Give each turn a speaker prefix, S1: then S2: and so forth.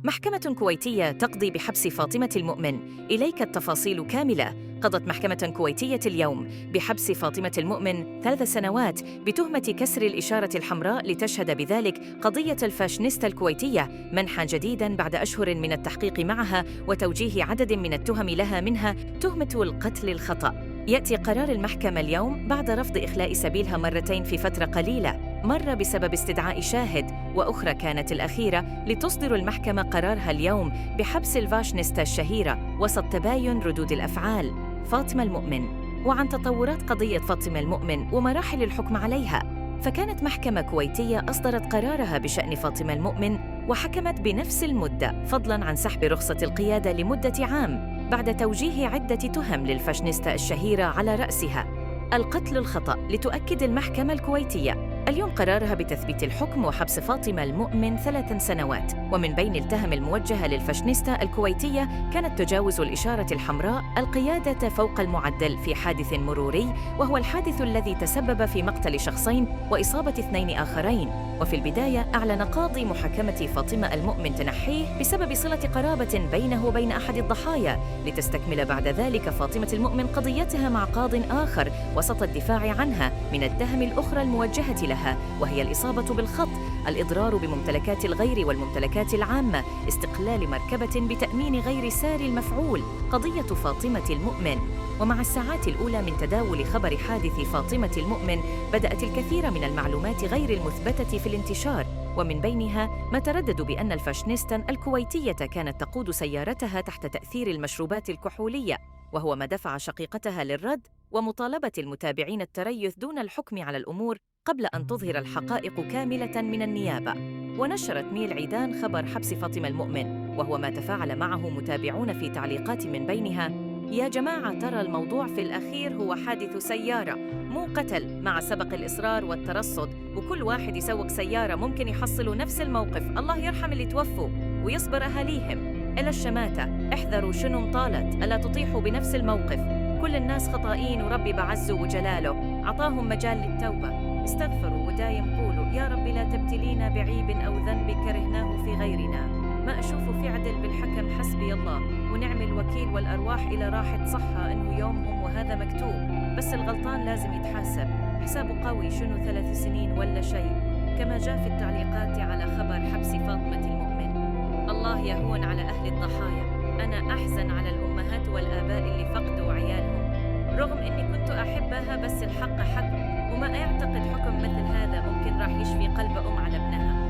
S1: محكمة كويتية تقضي بحبس فاطمة المؤمن. إليك التفاصيل كاملة. قضت محكمة كويتية اليوم بحبس فاطمة المؤمن 3 سنوات بتهمة كسر الإشارة الحمراء لتشهد بذلك قضية الفاشنيستا الكويتية منحا جديداً بعد أشهر من التحقيق معها وتوجيه عدد من التهم لها، منها تهمة القتل الخطأ. يأتي قرار المحكمة اليوم بعد رفض إخلاء سبيلها مرتين في فترة قليلة، مرة بسبب استدعاء شاهد، وأخرى كانت الأخيرة لتصدر المحكمة قرارها اليوم بحبس الفاشنيستا الشهيرة وسط تباين ردود الأفعال فاطمة المؤمن. وعن تطورات قضية فاطمة المؤمن ومراحل الحكم عليها، فكانت محكمة كويتية أصدرت قرارها بشأن فاطمة المؤمن وحكمت بنفس المدة، فضلاً عن سحب رخصة القيادة لمدة عام بعد توجيه عدة تهم للفاشنيستا الشهيرة على رأسها القتل الخطأ. لتؤكد المحكمة الكويتية اليوم قرارها بتثبيت الحكم وحبس فاطمة المؤمن 3 سنوات، ومن بين التهم الموجهة للفاشنيستا الكويتية كانت تجاوز الإشارة الحمراء، القيادة فوق المعدل في حادث مروري، وهو الحادث الذي تسبب في مقتل شخصين وإصابة 2 آخرين. وفي البداية أعلن قاضي محاكمة فاطمة المؤمن تنحيه بسبب صلة قرابة بينه وبين أحد الضحايا، لتستكمل بعد ذلك فاطمة المؤمن قضيتها مع قاض آخر وسط الدفاع عنها من التهم الأخرى الموجهة لها، وهي الإصابة بالخط، الإضرار بممتلكات الغير والممتلكات العامة، استقلال مركبة بتأمين غير ساري المفعول، قضية فاطمة المؤمن. ومع الساعات الأولى من تداول خبر حادث فاطمة المؤمن بدأت الكثير من المعلومات غير المثبتة في الانتشار، ومن بينها ما تردد بأن الفاشنيستا الكويتية كانت تقود سيارتها تحت تأثير المشروبات الكحولية، وهو ما دفع شقيقتها للرد ومطالبة المتابعين التريث دون الحكم على الأمور قبل أن تظهر الحقائق كاملة من النيابة. ونشرت ميل عيدان خبر حبس فاطمة المؤمن، وهو ما تفاعل معه متابعون في تعليقات من بينها: يا جماعة، ترى الموضوع في الأخير هو حادث سيارة مو قتل، مع سبق الإصرار والترصد، وكل واحد يسوق سيارة ممكن يحصلوا نفس الموقف. الله يرحم اللي توفوا ويصبر أهاليهم. إلى الشماتة، احذروا شنو مطالت، ألا تطيحوا بنفس الموقف. كل الناس خطائين وربي بعزه وجلاله عطاهم مجال للتوبة. استغفروا ودايم قولوا: يا رب لا تبتلينا بعيب أو ذنب كرهناه في غيرنا. ما أشوف في عدل بالحكم، حسبي الله ونعم الوكيل، والأرواح إلى راحة صحة إنه يومهم وهذا مكتوب، بس الغلطان لازم يتحاسب، حسابه قوي، شنو 3 سنين ولا شيء. كما جاء في التعليقات على خبر حبس فاطمة المؤمن: الله يهون على أهل الضحايا، أنا أحزن على الأمهات والآباء اللي فقدوا عيالهم، رغم إني كنت أحبها، بس الحق حق، وما أعتقد حكم مثل هذا ممكن راح يشفي قلب على ابنها.